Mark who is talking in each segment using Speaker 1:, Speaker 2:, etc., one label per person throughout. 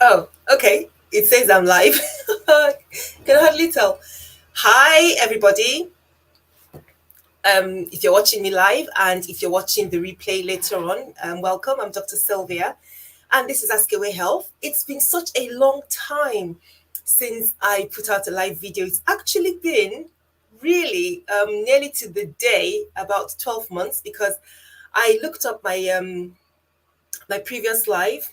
Speaker 1: Oh, okay. It says I'm live. Can hardly tell. Hi, everybody. If you're watching me live and if you're watching the replay later on, welcome. I'm Dr. Sylvia, and this is Askawayhealth. It's been such a long time since I put out a live video. It's actually been really nearly to the day about 12 months because I looked up my previous live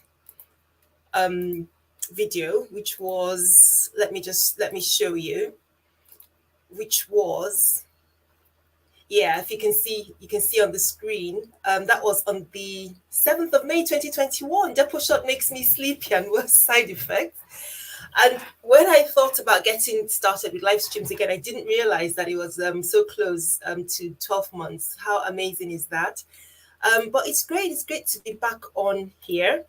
Speaker 1: um, video, which was let me show you, which was yeah, if you can see on the screen. That was on the 7th of May 2021. Depo shot makes me sleepy and worse side effects. And when I thought about getting started with live streams again, I didn't realize that it was so close to 12 months. How amazing is that? But it's great. It's great to be back on here.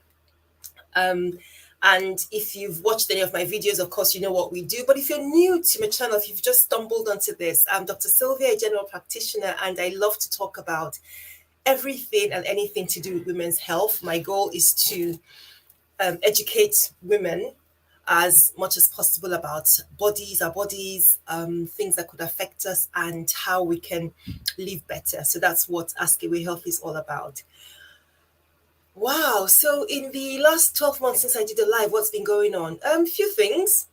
Speaker 1: Um, and if you've watched any of my videos, of course, you know what we do. But if you're new to my channel, if you've just stumbled onto this, I'm Dr. Sylvia, a general practitioner, and I love to talk about everything and anything to do with women's health. My goal is to educate women as much as possible about our bodies, things that could affect us, and how we can live better. So that's what Ask Away Health is all about. Wow. So in the last 12 months since I did a live, what's been going on? Few things.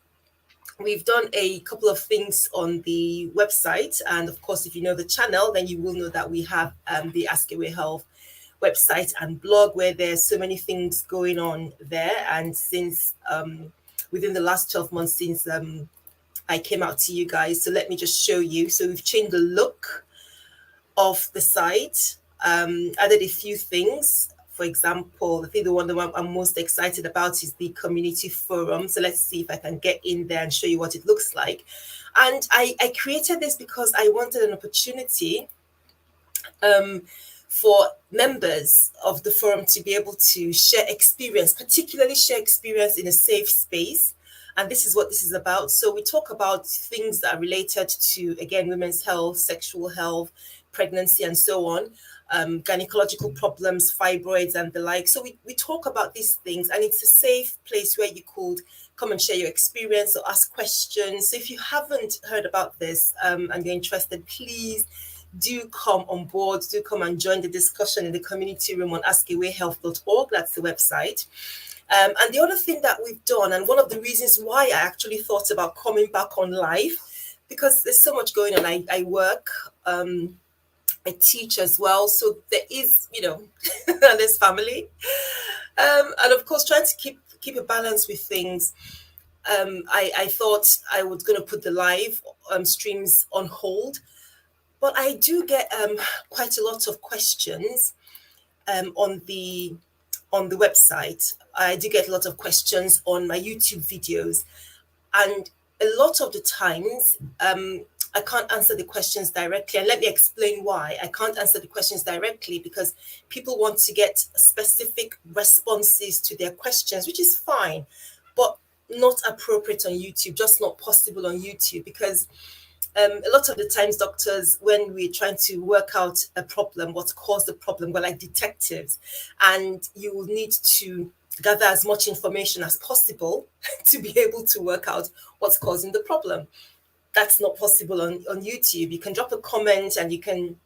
Speaker 1: We've done a couple of things on the website. And of course, if you know the channel, then you will know that we have the Ask Away Health website and blog where there's so many things going on there. And since within the last 12 months since I came out to you guys, so let me just show you. So we've changed the look of the site, added a few things. For example, I think the one that I'm most excited about is the community forum. So let's see if I can get in there and show you what it looks like. And I created this because I wanted an opportunity for members of the forum to be able to share experience, particularly share experience in a safe space. And this is what this is about. So we talk about things that are related to, again, women's health, sexual health, pregnancy, and so on, gynecological problems, fibroids, and the like. So we talk about these things, and it's a safe place where you could come and share your experience or ask questions. So if you haven't heard about this and you're interested, please do come on board, do come and join the discussion in the community room on askawayhealth.org. That's the website. And the other thing that we've done, and one of the reasons why I actually thought about coming back on live, because there's so much going on. I work, I teach as well. So there is, there's family. And of course, trying to keep a balance with things. I thought I was going to put the live streams on hold. But I do get quite a lot of questions on the website. I do get a lot of questions on my YouTube videos, and a lot of the times I can't answer the questions directly. And let me explain why I can't answer the questions directly, because people want to get specific responses to their questions, which is fine, but not appropriate on YouTube, just not possible on YouTube, because a lot of the times, doctors, when we're trying to work out a problem, what caused the problem, we're like detectives, and you will need to gather as much information as possible to be able to work out what's causing the problem. That's not possible on YouTube. You can drop a comment and you can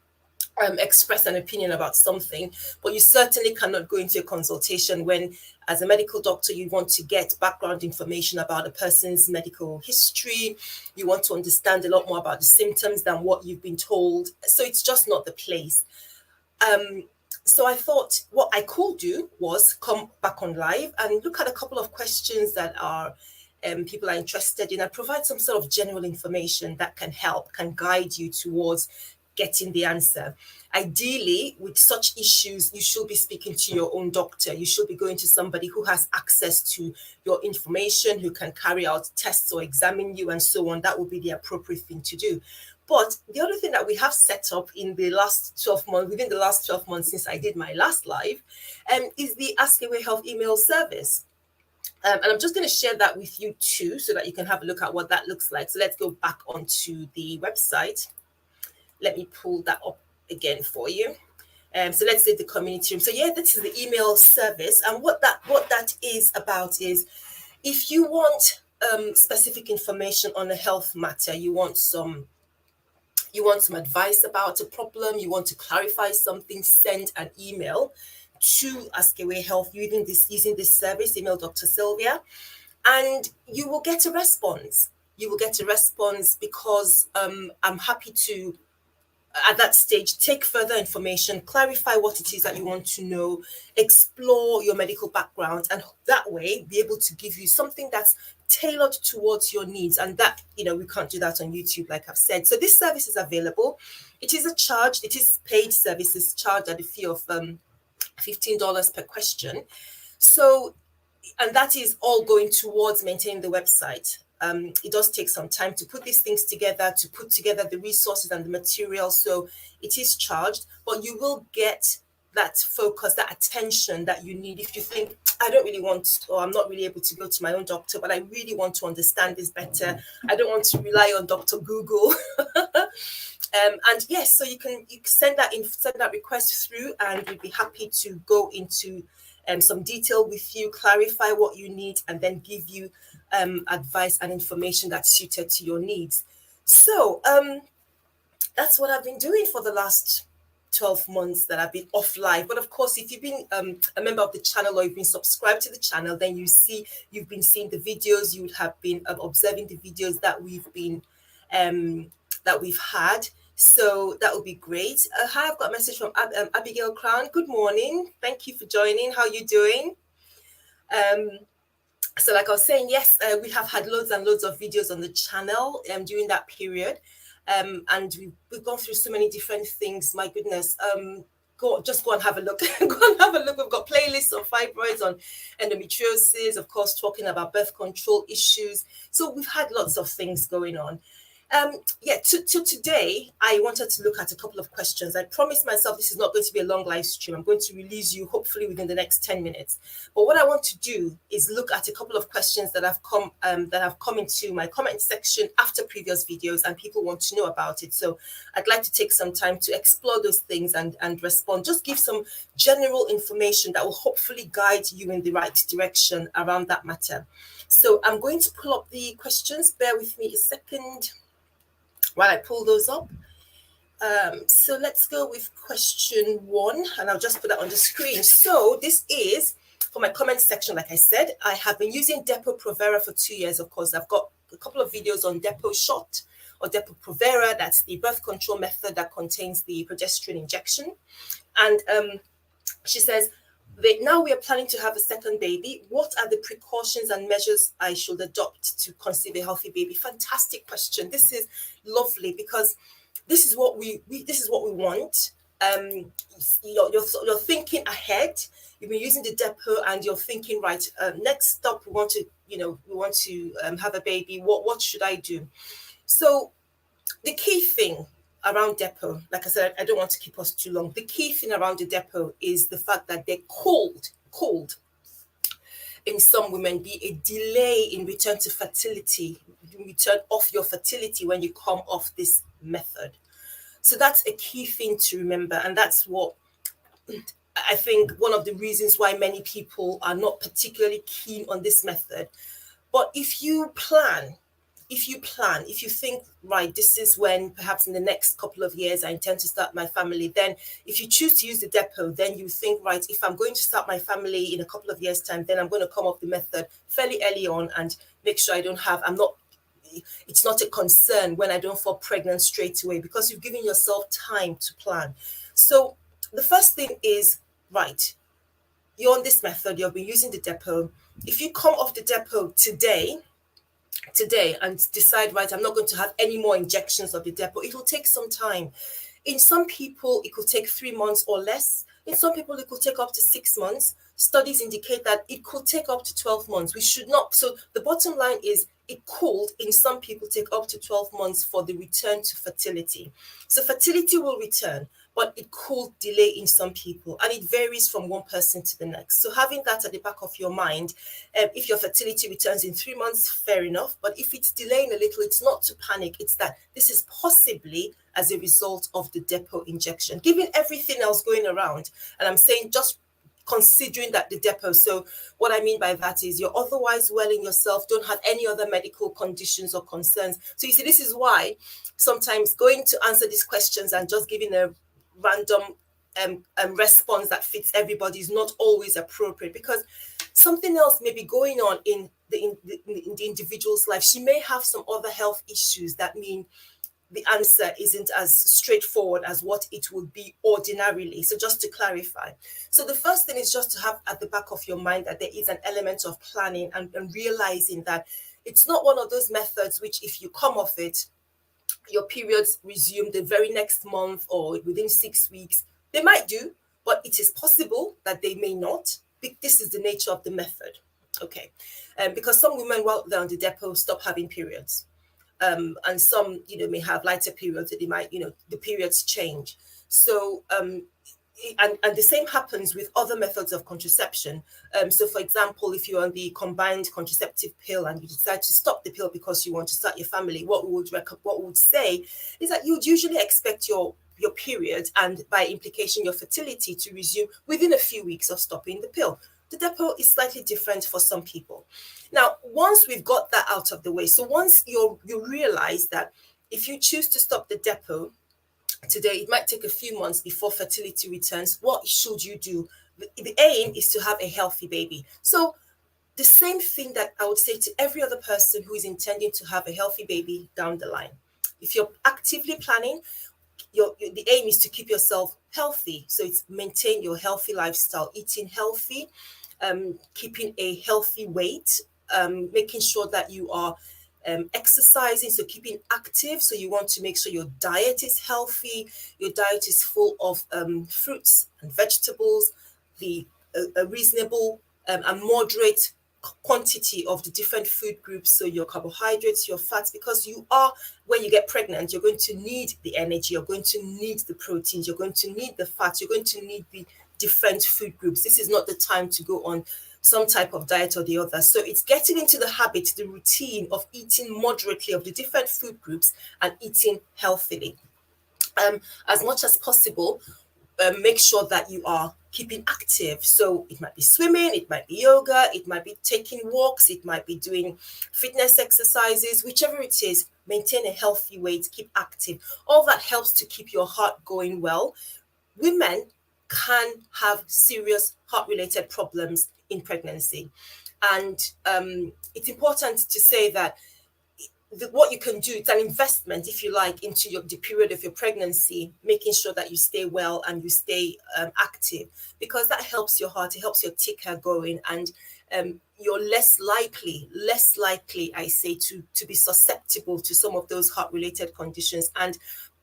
Speaker 1: express an opinion about something, but you certainly cannot go into a consultation when, as a medical doctor, you want to get background information about a person's medical history. You want to understand a lot more about the symptoms than what you've been told. So it's just not the place. So I thought what I could do was come back on live and look at a couple of questions that are people are interested in, and provide some sort of general information that can help, can guide you towards getting the answer. Ideally, with such issues, you should be speaking to your own doctor. You should be going to somebody who has access to your information, who can carry out tests or examine you and so on. That would be the appropriate thing to do. But the other thing that we have set up in the last 12 months, within the last 12 months since I did my last live, is the Ask Away Health email service. And I'm just going to share that with you too, so that you can have a look at what that looks like. So let's go back onto the website. Let me pull that up again for you. So let's say the community room. So yeah, this is the email service. And what that is about is If you want specific information on a health matter, you want some advice about a problem, you want to clarify something, send an email to Askawayhealth using this service, email Dr. Sylvia, and you will get a response. You will get a response because I'm happy to, at that stage, take further information, clarify what it is that you want to know, explore your medical background, and that way be able to give you something that's tailored towards your needs. And that, we can't do that on YouTube, like I've said. So this service is available. It is paid services charged at a fee of $15 per question. So, and that is all going towards maintaining the website. It does take some time to put these things together, to put together the resources and the material. So it is charged, but you will get that focus, that attention that you need. If you think, I don't really want, or I'm not really able to go to my own doctor, but I really want to understand this better. I don't want to rely on Dr. Google. And yes, so you can send that request through, and we'd be happy to go into some detail with you, clarify what you need, and then give you advice and information that's suited to your needs. So that's what I've been doing for the last 12 months that I've been off live. But of course, if you've been a member of the channel, or you've been subscribed to the channel, then you've been seeing the videos. You would have been observing the videos that we've had. So that would be great. Hi, I've got a message from Abigail Crown. Good morning. Thank you for joining. How are you doing? So like I was saying, yes, we have had loads and loads of videos on the channel during that period. And we've gone through so many different things. My goodness. Go and have a look. Go and have a look. We've got playlists on fibroids, on endometriosis, of course, talking about birth control issues. So we've had lots of things going on. Today, I wanted to look at a couple of questions. I promised myself this is not going to be a long live stream. I'm going to release you hopefully within the next 10 minutes. But what I want to do is look at a couple of questions that have come into my comment section after previous videos, and people want to know about it. So I'd like to take some time to explore those things and respond. Just give some general information that will hopefully guide you in the right direction around that matter. So I'm going to pull up the questions. Bear with me a second while I pull those up. So let's go with question 1, and I'll just put that on the screen. So this is for my comment section. Like I said, I have been using Depo Provera for 2 years. Of course, I've got a couple of videos on Depo Shot or Depo Provera. That's the birth control method that contains the progesterone injection. And she says, now we are planning to have a second baby. What are the precautions and measures I should adopt to conceive a healthy baby? Fantastic question. This is lovely because this is what we want. You're thinking ahead. You've been using the Depo, and you're thinking, right, next stop, we want to have a baby. What should I do? So the key thing around Depo, like I said, I don't want to keep us too long. The key thing around the Depo is the fact that they're cold in some women, be a delay in return to fertility, return off your fertility when you come off this method. So that's a key thing to remember. And that's what I think one of the reasons why many people are not particularly keen on this method. But if you think, right, this is when perhaps in the next couple of years I intend to start my family, then if you choose to use the Depo, then you think, right, if I'm going to start my family in a couple of years' time, then I'm going to come off the method fairly early on and make sure it's not a concern when I don't fall pregnant straight away, because you've given yourself time to plan. So the first thing is, right, you're on this method, you've been using the Depo. If you come off the Depo today and decide, right, I'm not going to have any more injections of the Depo, it will take some time. In some people, it could take 3 months or less. In some people, it could take up to 6 months. Studies indicate that it could take up to 12 months. We should not. So the bottom line is, it could, in some people, take up to 12 months for the return to fertility. So fertility will return, but it could delay in some people, and it varies from one person to the next. So having that at the back of your mind, if your fertility returns in 3 months, fair enough. But if it's delaying a little, it's not to panic. It's that this is possibly as a result of the Depo injection, given everything else going around. And I'm saying, just considering that the Depo. So what I mean by that is you're otherwise well in yourself, don't have any other medical conditions or concerns. So you see, this is why sometimes going to answer these questions and just giving a random response that fits everybody is not always appropriate, because something else may be going on in the individual's life. She may have some other health issues that mean the answer isn't as straightforward as what it would be ordinarily. So just to clarify. So the first thing is just to have at the back of your mind that there is an element of planning and realizing that it's not one of those methods which, if you come off it, your periods resume the very next month or within 6 weeks. They might do, but it is possible that they may not. This is the nature of the method. Okay. Because some women, while they're on the Depo, stop having periods. And some, may have lighter periods that they might, the periods change. So, and the same happens with other methods of contraception. So, for example, if you're on the combined contraceptive pill and you decide to stop the pill because you want to start your family, what we would say is that you'd usually expect your period, and by implication, your fertility, to resume within a few weeks of stopping the pill. The Depo is slightly different for some people. Now, once we've got that out of the way, so once you realize that if you choose to stop the Depo today, it might take a few months before fertility returns. What should you do? The aim is to have a healthy baby. So the same thing that I would say to every other person who is intending to have a healthy baby down the line. If you're actively planning, the aim is to keep yourself healthy. So it's maintain your healthy lifestyle, eating healthy, keeping a healthy weight, making sure that you are exercising, so keeping active. So you want to make sure your diet is healthy, your diet is full of fruits and vegetables, a reasonable and moderate quantity of the different food groups, so your carbohydrates, your fats, because when you get pregnant, you're going to need the energy, you're going to need the proteins, you're going to need the fats, you're going to need the different food groups. This is not the time to go on some type of diet or the other. So it's getting into the habit, the routine of eating moderately of the different food groups and eating healthily. As much as possible, make sure that you are keeping active. So it might be swimming, it might be yoga, it might be taking walks, it might be doing fitness exercises, whichever it is. Maintain a healthy weight, keep active. All that helps to keep your heart going well. Women can have serious heart-related problems in pregnancy. And it's important to say that what you can do, it's an investment, if you like, into the period of your pregnancy, making sure that you stay well and you stay active, because that helps your heart, it helps your ticker going, and you're less likely, I say, to be susceptible to some of those heart-related conditions. And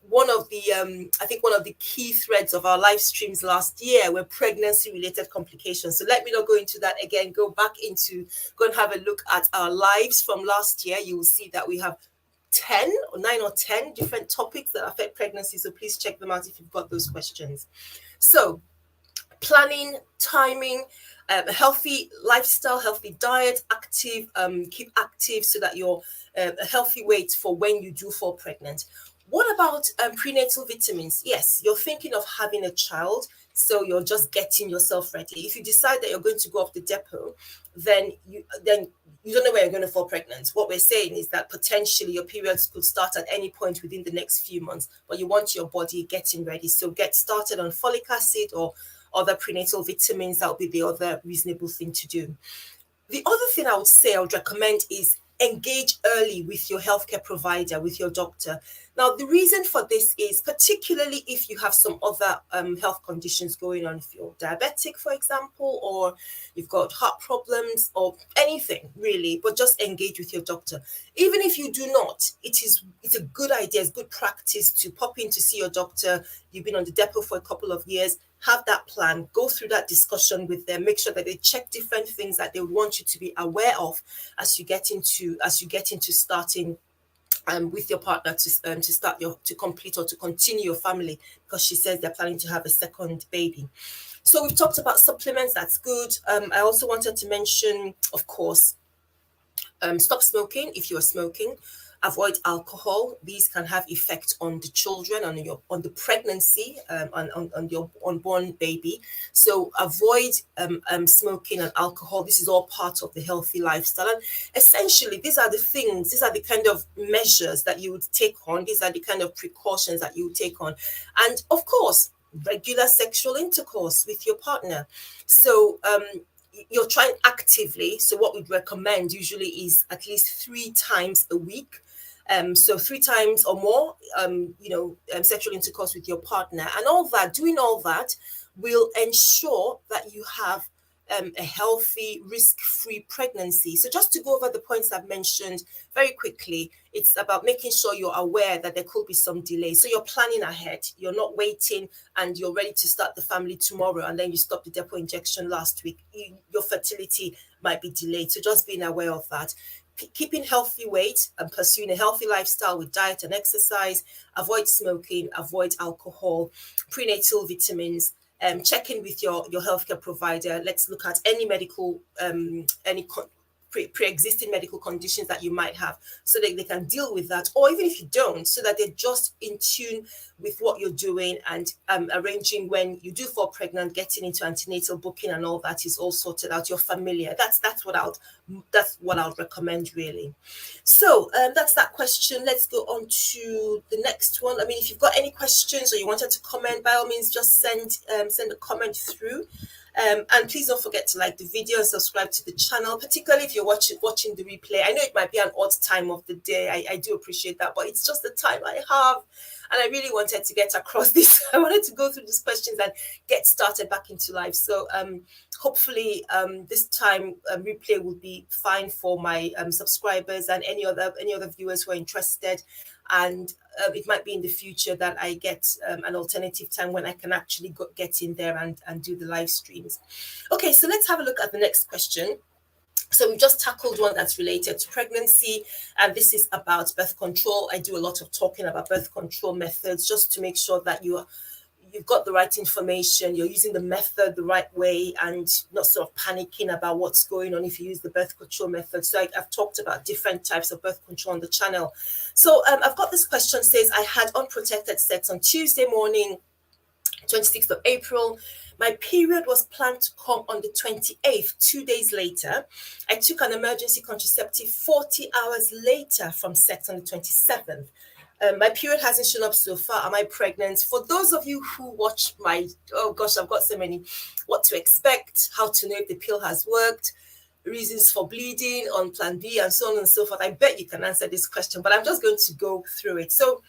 Speaker 1: one of the key threads of our live streams last year were pregnancy-related complications. So let me not go into that again. Go and have a look at our lives from last year. You will see that we have 9 or 10 different topics that affect pregnancy. So please check them out if you've got those questions. So planning, timing, a healthy lifestyle, healthy diet, active, keep active so that you're a healthy weight for when you do fall pregnant. What about prenatal vitamins? Yes, you're thinking of having a child, so you're just getting yourself ready. If you decide that you're going to go off the Depo, then you don't know where you're going to fall pregnant. What we're saying is that potentially your periods could start at any point within the next few months, but you want your body getting ready. So get started on folic acid or other prenatal vitamins. That would be the other reasonable thing to do. The other thing I would recommend is engage early with your healthcare provider, with your doctor. Now, the reason for this is particularly if you have some other health conditions going on, if you're diabetic, for example, or you've got heart problems or anything really, but just engage with your doctor. Even if you do not, it's a good idea, it's good practice to pop in to see your doctor. You've been on the Depo for a couple of years, have that plan, go through that discussion with them, make sure that they check different things that they want you to be aware of as you get into starting with your partner to complete or to continue your family, because she says they're planning to have a second baby. So we've talked about supplements, that's good. I also wanted to mention, of course, stop smoking if you are smoking. avoid alcohol. These can have effect on the children, on the pregnancy, on your unborn baby. So avoid smoking and alcohol. This is all part of the healthy lifestyle. And essentially, these are the things, these are the kind of measures that you would take on. These are the kind of precautions that you would take on. And of course, regular sexual intercourse with your partner. So you're trying actively. So what we'd recommend usually is at least 3 times a week. So 3 times or more, sexual intercourse with your partner, and all that. Doing all that will ensure that you have a healthy, risk-free pregnancy. So just to go over the points I've mentioned very quickly, it's about making sure you're aware that there could be some delay. So you're planning ahead. You're not waiting and you're ready to start the family tomorrow, and then you stop the Depo injection last week. Your fertility might be delayed. So just being aware of that. Keeping healthy weight and pursuing a healthy lifestyle with diet and exercise, avoid smoking, avoid alcohol, prenatal vitamins, check in with your healthcare provider. Let's look at any medical, pre-existing medical conditions that you might have, so that they can deal with that, or even if you don't, so that they're just in tune with what you're doing, and arranging when you do fall pregnant, getting into antenatal booking and all that is all sorted out. You're familiar. That's what I'll recommend, really. So that's that question. Let's go on to the next one. I mean, if you've got any questions or you wanted to comment, by all means, just send a comment through. And please don't forget to like the video and subscribe to the channel, particularly if you're watching the replay. I know it might be an odd time of the day. I do appreciate that, but it's just the time I have. And I really wanted to get across this. I wanted to go through these questions and get started back into life. So hopefully this time replay will be fine for my subscribers and any other viewers who are interested. And it might be in the future that I get an alternative time when I can actually get in there and do the live streams. Okay, so let's have a look at the next question. So we've just tackled one that's related to pregnancy, and this is about birth control. I do a lot of talking about birth control methods just to make sure that you've got the right information, you're using the method the right way, and not sort of panicking about what's going on if you use the birth control method. So I've talked about different types of birth control on the channel. So I've got this question, says, I had unprotected sex on Tuesday morning, 26th of April. My period was planned to come on the 28th, 2 days later. I took an emergency contraceptive 40 hours later from sex on the 27th. My period hasn't shown up so far. Am I pregnant? For those of you who watch my, oh gosh, I've got so many, what to expect, how to know if the pill has worked, reasons for bleeding on plan B, and so on and so forth. I bet you can answer this question, but I'm just going to go through it. So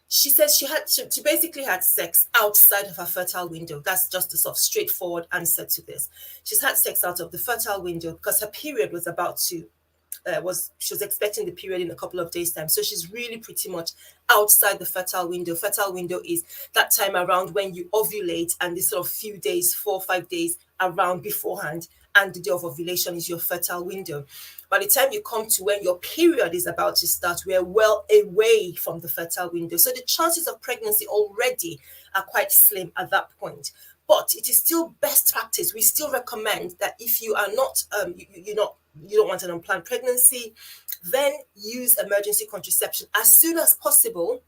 Speaker 1: she says she basically had sex outside of her fertile window. That's just a sort of straightforward answer to this. She's had sex out of the fertile window because her period was about to she was expecting the period in a couple of days' time. So she's really pretty much outside the fertile window. Fertile window is that time around when you ovulate, and this sort of few days, 4 or 5 days around beforehand, and the day of ovulation is your fertile window. By the time you come to when your period is about to start, we're well away from the fertile window. So the chances of pregnancy already are quite slim at that point. But it is still best practice. We still recommend that if you are not, you don't want an unplanned pregnancy, then use emergency contraception as soon as possible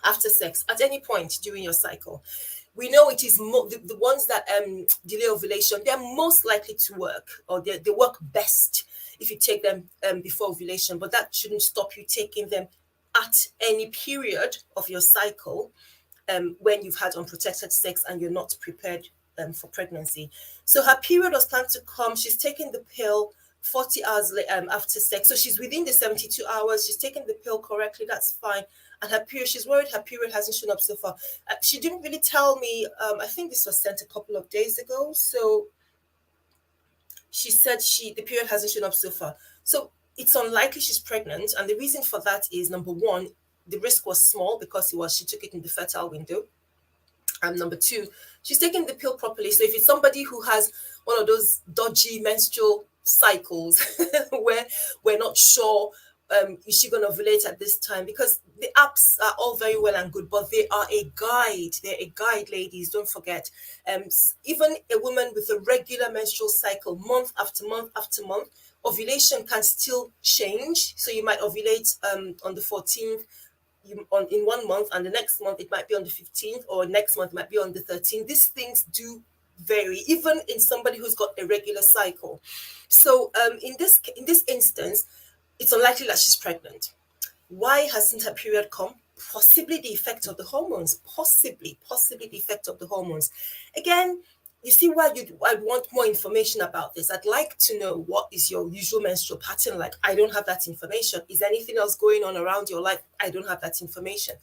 Speaker 1: after sex, at any point during your cycle. We know it is the ones that delay ovulation, they're most likely to work, or they work best if you take them before ovulation, but that shouldn't stop you taking them at any period of your cycle when you've had unprotected sex and you're not prepared for pregnancy. So her period was planned to come. She's taking the pill 40 hours after sex. So she's within the 72 hours. She's taking the pill correctly. That's fine. And her period, she's worried her period hasn't shown up so far. She didn't really tell me. I think this was sent a couple of days ago. So she said the period hasn't shown up so far. So it's unlikely she's pregnant. And the reason for that is, number one, the risk was small because she took it in the fertile window. And number two, she's taking the pill properly. So if it's somebody who has one of those dodgy menstrual cycles where we're not sure is she going to ovulate at this time? Because the apps are all very well and good, but they are a guide. They're a guide, ladies. Don't forget. Even a woman with a regular menstrual cycle, month after month after month, ovulation can still change. So you might ovulate on the 14th. In 1 month, and the next month it might be on the 15th, or next month it might be on the 13th. These things do vary, even in somebody who's got a regular cycle. So in this instance, it's unlikely that she's pregnant. Why hasn't her period come? Possibly the effect of the hormones. Possibly the effect of the hormones. Again, you see why I want more information about this. I'd like to know, what is your usual menstrual pattern like? I don't have that information. Is there anything else going on around your life? I don't have that information.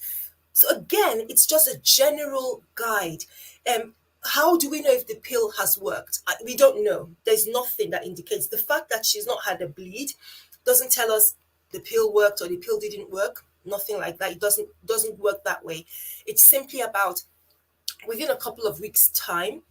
Speaker 1: So again, it's just a general guide. How do we know if the pill has worked? We don't know. There's nothing that indicates. The fact that she's not had a bleed doesn't tell us the pill worked or the pill didn't work. Nothing like that. It doesn't work that way. It's simply about, within a couple of weeks' time,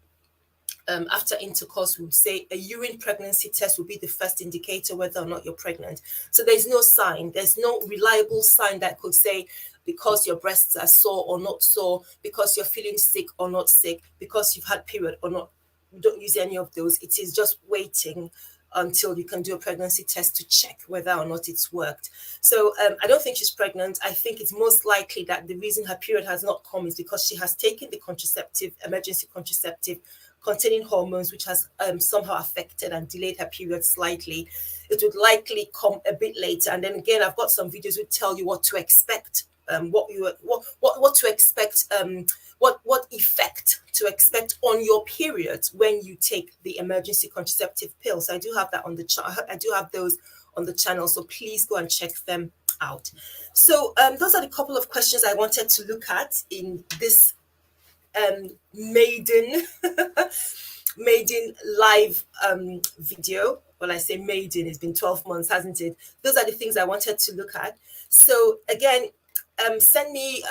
Speaker 1: after intercourse, we would say a urine pregnancy test would be the first indicator whether or not you're pregnant. So there's no sign, there's no reliable sign that could say, because your breasts are sore or not sore, because you're feeling sick or not sick, because you've had period or not. We don't use any of those. It is just waiting until you can do a pregnancy test to check whether or not it's worked. So I don't think she's pregnant. I think it's most likely that the reason her period has not come is because she has taken the emergency contraceptive containing hormones, which has somehow affected and delayed her period slightly. It would likely come a bit later. And then again, I've got some videos which tell you what to expect, what to expect, what effect to expect on your period when you take the emergency contraceptive pills. So I do have that on the channel. I do have those on the channel. So please go and check them out. So those are the couple of questions I wanted to look at in this maiden live video. When I say maiden, it's been 12 months, hasn't it? Those are the things I wanted to look at. So again, send me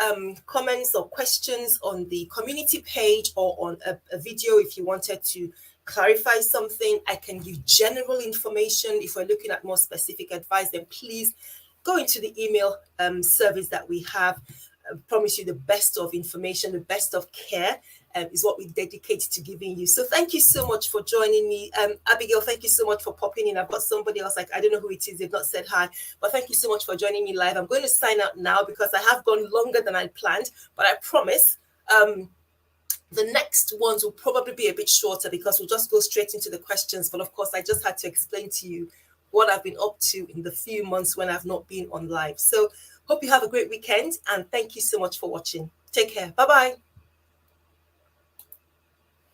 Speaker 1: comments or questions on the community page, or on a video if you wanted to clarify something. I can give general information. If we're looking at more specific advice, then please go into the email service that we have. I promise you the best of information, the best of care is what we dedicate to giving you. So thank you so much for joining me. Abigail, thank you so much for popping in. I've got somebody else, like, I don't know who it is, they've not said hi, but thank you so much for joining me live. I'm going to sign out now because I have gone longer than I planned, but I promise the next ones will probably be a bit shorter because we'll just go straight into the questions. But of course, I just had to explain to you what I've been up to in the few months when I've not been on live. So hope you have a great weekend, and thank you so much for watching. Take care. Bye-bye.